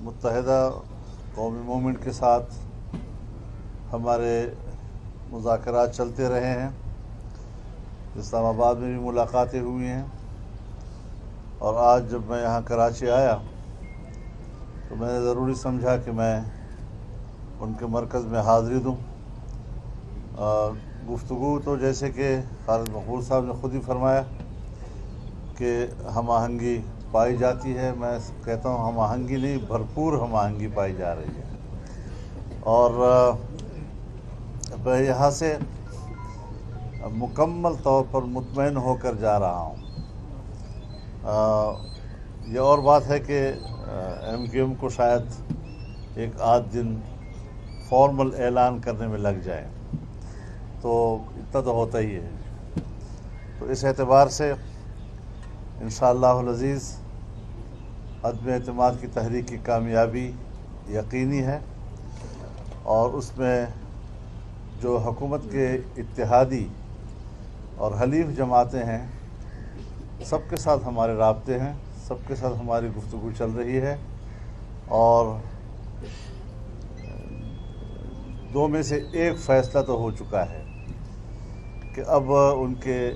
متحدہ قومی موومنٹ کے ساتھ ہمارے مذاکرات چلتے رہے ہیں. اسلام آباد میں بھی ملاقاتیں ہوئی ہیں اور آج جب میں یہاں کراچی آیا تو میں نے ضروری سمجھا کہ میں ان کے مرکز میں حاضری دوں. گفتگو تو جیسے کہ خالد مقبول صاحب نے خود ہی فرمایا کہ ہم آہنگی پائی جاتی ہے. میں کہتا ہوں ہم آہنگی نہیں، بھرپور ہم آہنگی پائی جا رہی ہے. اور میں یہاں سے مکمل طور پر مطمئن ہو کر جا رہا ہوں. یہ اور بات ہے کہ ایم کیو ایم کو شاید ایک آدھ دن فارمل اعلان کرنے میں لگ جائے، تو اتنا تو ہوتا ہی ہے. تو اس اعتبار سے انشاءاللہ العزیز عدم اعتماد کی تحریک کی کامیابی یقینی ہے، اور اس میں جو حکومت کے اتحادی اور حلیف جماعتیں ہیں سب کے ساتھ ہمارے رابطے ہیں، سب کے ساتھ ہماری گفتگو چل رہی ہے. اور دو میں سے ایک فیصلہ تو ہو چکا ہے کہ اب ان کے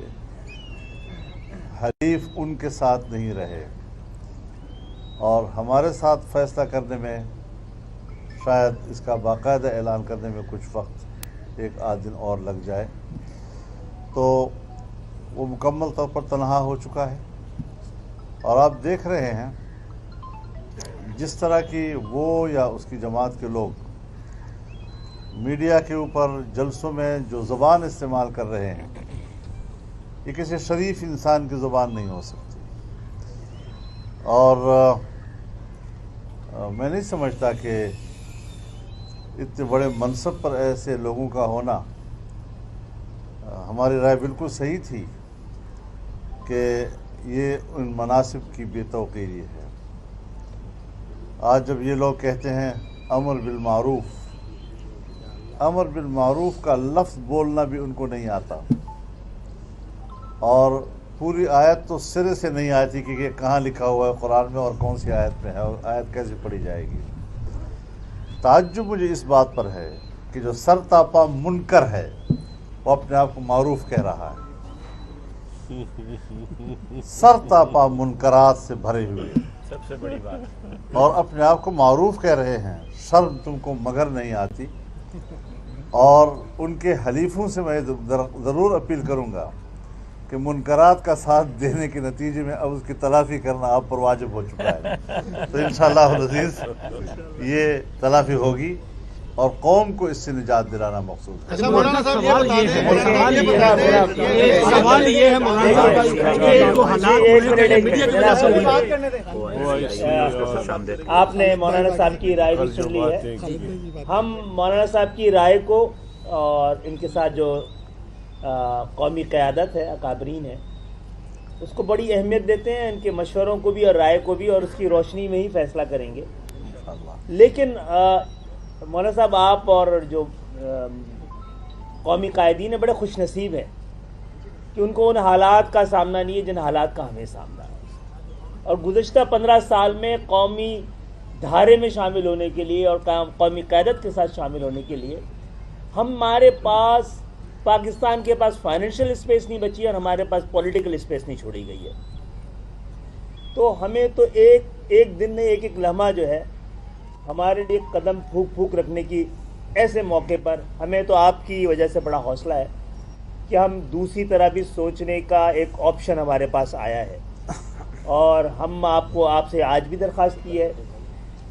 حلیف ان کے ساتھ نہیں رہے، اور ہمارے ساتھ فیصلہ کرنے میں شاید اس کا باقاعدہ اعلان کرنے میں کچھ وقت ایک آدھ دن اور لگ جائے. تو وہ مکمل طور پر تنہا ہو چکا ہے، اور آپ دیکھ رہے ہیں جس طرح کی وہ یا اس کی جماعت کے لوگ میڈیا کے اوپر جلسوں میں جو زبان استعمال کر رہے ہیں، یہ کسی شریف انسان کی زبان نہیں ہو سکتی. اور میں نہیں سمجھتا کہ اتنے بڑے منصب پر ایسے لوگوں کا ہونا. ہماری رائے بالکل صحیح تھی کہ یہ ان مناصب کی بے توقیری ہے. آج جب یہ لوگ کہتے ہیں امر بالمعروف، امر بالمعروف کا لفظ بولنا بھی ان کو نہیں آتا، اور پوری آیت تو سرے سے نہیں آتی کہ یہ کہاں لکھا ہوا ہے قرآن میں اور کون سی آیت میں ہے اور آیت کیسے پڑھی جائے گی. تعجب مجھے اس بات پر ہے کہ جو سر تاپا منکر ہے وہ اپنے آپ کو معروف کہہ رہا ہے. سر تاپا منکرات سے بھرے ہوئے سب سے بڑی بات، اور اپنے آپ کو معروف کہہ رہے ہیں. شرم تم کو مگر نہیں آتی. اور ان کے حلیفوں سے میں ضرور اپیل کروں گا کہ منکرات کا ساتھ دینے کے نتیجے میں اب اس کی تلافی کرنا آپ پر واجب ہو چکا ہے. تو انشاءاللہ العزیز یہ تلافی ہوگی اور قوم کو اس سے نجات دلانا مقصود ہے. اچھا مولانا صاحب یہ بتا دیں، سوال یہ ہے مولانا صاحب، آپ نے مولانا صاحب کی رائے بھی سن لی ہے. ہم مولانا صاحب کی رائے کو اور ان کے ساتھ جو قومی قیادت ہے، اکابرین ہے، اس کو بڑی اہمیت دیتے ہیں. ان کے مشوروں کو بھی اور رائے کو بھی، اور اس کی روشنی میں ہی فیصلہ کریں گے. لیکن مولانا صاحب آپ اور جو قومی قائدین ہیں بڑے خوش نصیب ہیں کہ ان کو ان حالات کا سامنا نہیں ہے جن حالات کا ہمیں سامنا ہے. اور گزشتہ 15 سال میں قومی دھارے میں شامل ہونے کے لیے اور قومی قیادت کے ساتھ شامل ہونے کے لیے ہمارے پاس، پاکستان کے پاس فائنینشیل اسپیس نہیں بچی اور ہمارے پاس پولیٹیکل اسپیس نہیں چھوڑی گئی ہے. تو ہمیں تو ایک دن نہیں، ایک لمحہ جو ہے ہمارے لیے قدم پھونک پھونک رکھنے کی، ایسے موقع پر ہمیں تو آپ کی وجہ سے بڑا حوصلہ ہے کہ ہم دوسری طرح بھی سوچنے کا ایک آپشن ہمارے پاس آیا ہے. اور ہم آپ سے آج بھی درخواست کی ہے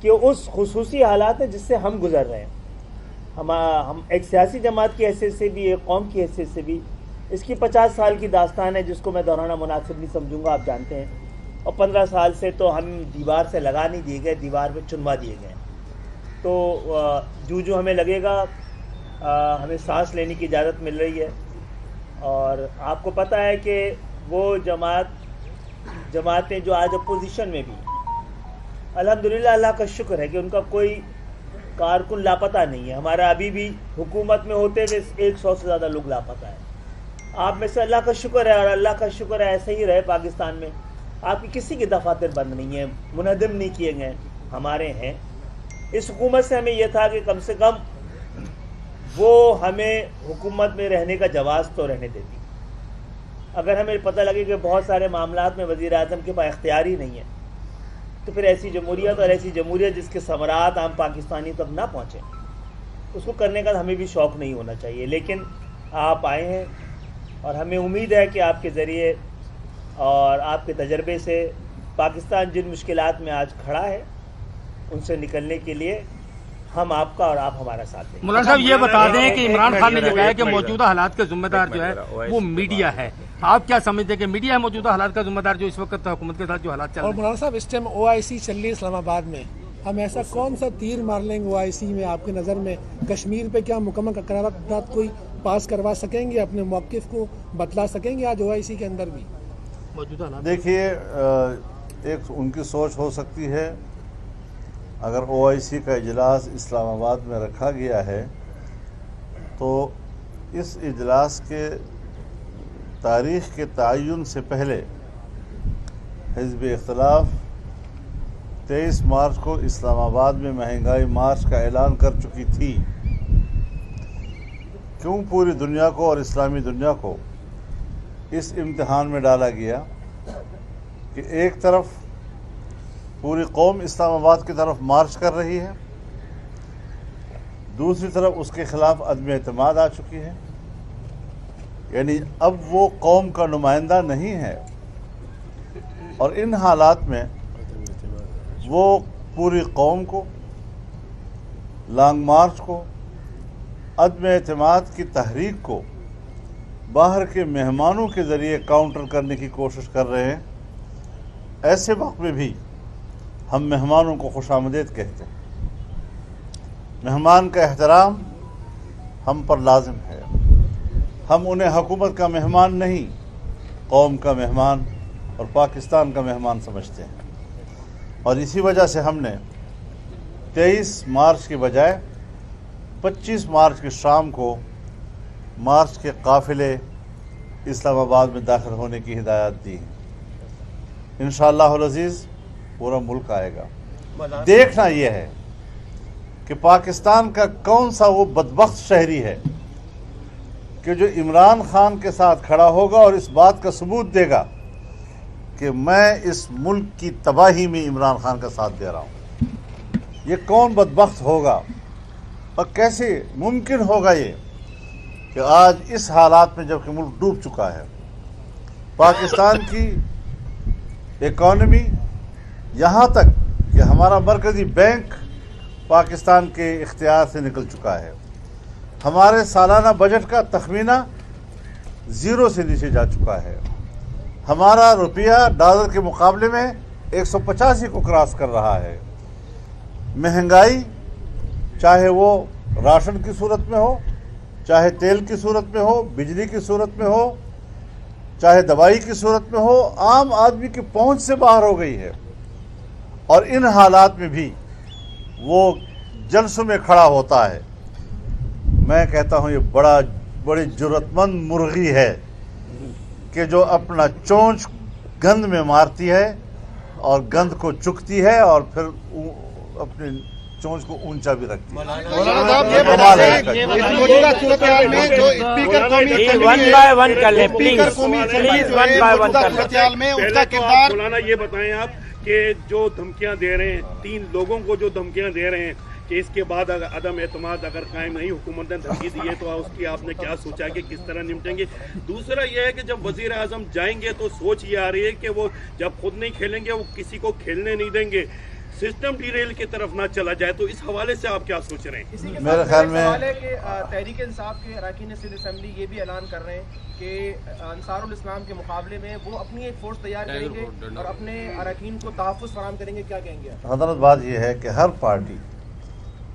کہ اس خصوصی حالات ہیں جس سے ہم گزر رہے ہیں، ہم ایک سیاسی جماعت کی حیثیت سے بھی، ایک قوم کی حیثیت سے بھی، اس کی 50 سال کی داستان ہے جس کو میں دہرانا مناسب نہیں سمجھوں گا، آپ جانتے ہیں. اور 15 سال سے تو ہم دیوار سے لگا نہیں دیے گئے، دیوار پہ چنوا دیے گئے. تو جو ہمیں لگے گا ہمیں سانس لینے کی اجازت مل رہی ہے. اور آپ کو پتہ ہے کہ وہ جماعتیں جو آج اپوزیشن میں بھی، الحمدللہ اللہ کا شکر ہے کہ ان کا کوئی کارکن لاپتہ نہیں ہے. ہمارا ابھی بھی حکومت میں ہوتے ہوئے 100 سے زیادہ لوگ لاپتہ ہیں. آپ میں سے اللہ کا شکر ہے، اور اللہ کا شکر ہے ایسے ہی رہے پاکستان میں. آپ کی کسی کی دفاتر بند نہیں ہیں، منہدم نہیں کیے گئے. ہمارے ہیں. اس حکومت سے ہمیں یہ تھا کہ کم سے کم وہ ہمیں حکومت میں رہنے کا جواز تو رہنے دیتی. اگر ہمیں پتہ لگے کہ بہت سارے معاملات میں وزیر اعظم کے پاس اختیار ہی نہیں ہے تو پھر ایسی جمہوریت اور ایسی جمہوریت جس کے ثمرات عام پاکستانی تک نہ پہنچیں اس کو کرنے کا ہمیں بھی شوق نہیں ہونا چاہیے. لیکن آپ آئے ہیں اور ہمیں امید ہے کہ آپ کے ذریعے اور آپ کے تجربے سے پاکستان جن مشکلات میں آج کھڑا ہے ان سے نکلنے کے لیے ہم آپ کا اور آپ ہمارا ساتھ دیں. مولانا صاحب یہ بتا دیں کہ عمران خان نے کہا ہے کہ موجودہ حالات کے ذمہ دار جو ہے وہ میڈیا ہے. آپ کیا سمجھتے ہیں کہ میڈیا ہے موجودہ حالات کا ذمہ دار جو اس وقت حکومت کے ساتھ جو حالات چل رہے ہیں؟ اور مولانا صاحب اس ٹائم OIC چل رہی ہے اسلام آباد میں, ہم ایسا کون سا تیر مار لیں گے OIC میں آپ کی نظر میں؟ کشمیر پہ کیا مکمل قرارداد کوئی پاس کروا سکیں گے, اپنے موقف کو بتلا سکیں گے آج OIC کے اندر بھی موجودہ حالات؟ دیکھیے ایک ان کی سوچ ہو سکتی ہے. اگر OIC کا اجلاس اسلام آباد میں رکھا گیا ہے تو اس اجلاس کے تاریخ کے تعین سے پہلے حزب اختلاف 23 مارچ کو اسلام آباد میں مہنگائی مارچ کا اعلان کر چکی تھی. کیوں پوری دنیا کو اور اسلامی دنیا کو اس امتحان میں ڈالا گیا کہ ایک طرف پوری قوم اسلام آباد کی طرف مارچ کر رہی ہے, دوسری طرف اس کے خلاف عدم اعتماد آ چکی ہے. یعنی اب وہ قوم کا نمائندہ نہیں ہے, اور ان حالات میں وہ پوری قوم کو, لانگ مارچ کو, عدم اعتماد کی تحریک کو باہر کے مہمانوں کے ذریعے کاؤنٹر کرنے کی کوشش کر رہے ہیں. ایسے وقت میں بھی ہم مہمانوں کو خوش آمدید کہتے ہیں. مہمان کا احترام ہم پر لازم ہے. ہم انہیں حکومت کا مہمان نہیں, قوم کا مہمان اور پاکستان کا مہمان سمجھتے ہیں. اور اسی وجہ سے ہم نے 23 مارچ کی بجائے 25 مارچ کی شام کو مارچ کے قافلے اسلام آباد میں داخل ہونے کی ہدایت دی. انشاءاللہ العزیز پورا ملک آئے گا. دیکھنا یہ ہے کہ پاکستان کا کون سا وہ بدبخت شہری ہے کہ جو عمران خان کے ساتھ کھڑا ہوگا اور اس بات کا ثبوت دے گا کہ میں اس ملک کی تباہی میں عمران خان کا ساتھ دے رہا ہوں. یہ کون بدبخت ہوگا اور کیسے ممکن ہوگا یہ کہ آج اس حالات میں جبکہ ملک ڈوب چکا ہے, پاکستان کی اکانومی یہاں تک کہ ہمارا مرکزی بینک پاکستان کے اختیار سے نکل چکا ہے, ہمارے سالانہ بجٹ کا تخمینہ 0 سے نیچے جا چکا ہے, ہمارا روپیہ ڈالر کے مقابلے میں 185 کو کراس کر رہا ہے. مہنگائی چاہے وہ راشن کی صورت میں ہو, چاہے تیل کی صورت میں ہو, بجلی کی صورت میں ہو, چاہے دوائی کی صورت میں ہو, عام آدمی کی پہنچ سے باہر ہو گئی ہے. اور ان حالات میں بھی وہ جلسوں میں کھڑا ہوتا ہے. میں کہتا ہوں یہ بڑی جرأت مند مرغی ہے کہ جو اپنا چونچ گند میں مارتی ہے اور گند کو چکتی ہے اور پھر اپنے چونچ کو اونچا بھی رکھتی ہے. مولانا صاحب یہ بتائیں کہ اس موجودہ صورتحال میں جو اسپیکر قومی صورتحال میں اس کا کردار, مولانا یہ بتائیں آپ کہ جو دھمکیاں دے رہے ہیں 3 لوگوں کو جو دھمکیاں دے رہے ہیں کہ اس کے بعد عدم اعتماد اگر قائم نہیں, حکومت نے دھمکی دی ہے تو اس کی آپ نے کیا سوچا کہ کس طرح نمٹیں گے؟ دوسرا یہ ہے کہ جب وزیر اعظم جائیں گے تو سوچ یہ آ رہی ہے کہ وہ جب خود نہیں کھیلیں گے وہ کسی کو کھیلنے نہیں دیں گے, سسٹم ڈیریل کی طرف نہ چلا جائے. تو اس حوالے سے آپ کیا سوچ رہے ہیں؟ میرے خیال میں تحریک انصاف کے اراکین سندھ اسمبلی یہ بھی اعلان کر رہے ہیں کہ انصار الاسلام کے مقابلے میں وہ اپنی ایک فورس تیار کریں گے اور اپنے اراکین کو تحفظ فراہم کریں گے. کیا کہیں گے؟ حضرت بات یہ ہے کہ ہر پارٹی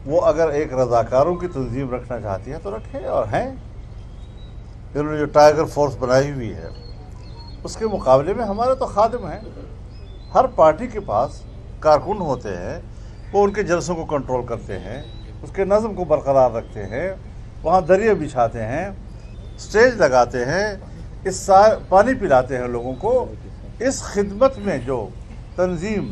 وہ اگر ایک رضاکاروں کی تنظیم رکھنا چاہتی ہے تو رکھے, اور ہیں انہوں نے جو ٹائیگر فورس بنائی ہوئی ہے اس کے مقابلے میں ہمارے تو خادم ہیں. ہر پارٹی کے پاس کارکن ہوتے ہیں, وہ ان کے جلسوں کو کنٹرول کرتے ہیں, اس کے نظم کو برقرار رکھتے ہیں, وہاں دریا بچھاتے ہیں, سٹیج لگاتے ہیں, پانی پلاتے ہیں لوگوں کو. اس خدمت میں جو تنظیم